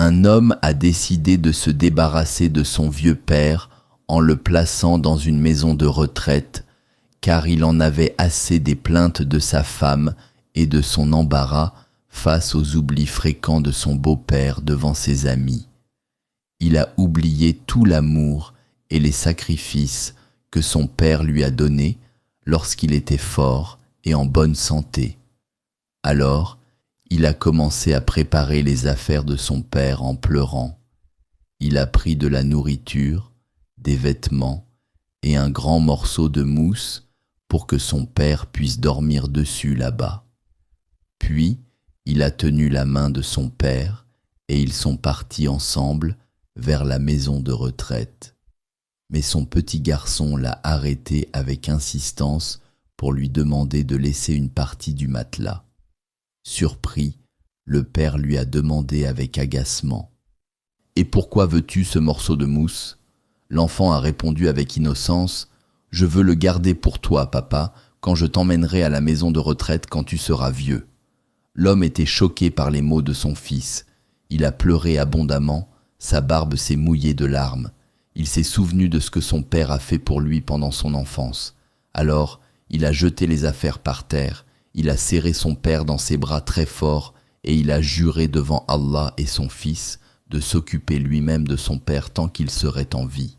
Un homme a décidé de se débarrasser de son vieux père en le plaçant dans une maison de retraite, car il en avait assez des plaintes de sa femme et de son embarras face aux oublis fréquents de son beau-père devant ses amis. Il a oublié tout l'amour et les sacrifices que son père lui a donnés lorsqu'il était fort et en bonne santé. Alors, il a commencé à préparer les affaires de son père en pleurant. Il a pris de la nourriture, des vêtements et un grand morceau de mousse pour que son père puisse dormir dessus là-bas. Puis, il a tenu la main de son père et ils sont partis ensemble vers la maison de retraite. Mais son petit garçon l'a arrêté avec insistance pour lui demander de laisser une partie du matelas. Surpris, le père lui a demandé avec agacement : « Et pourquoi veux-tu ce morceau de mousse ?» L'enfant a répondu avec innocence : « Je veux le garder pour toi, papa, quand je t'emmènerai à la maison de retraite quand tu seras vieux. » L'homme était choqué par les mots de son fils. Il a pleuré abondamment, sa barbe s'est mouillée de larmes. Il s'est souvenu de ce que son père a fait pour lui pendant son enfance. Alors, il a jeté les affaires par terre, il a serré son père dans ses bras très fort et il a juré devant Allah et son fils de s'occuper lui-même de son père tant qu'il serait en vie.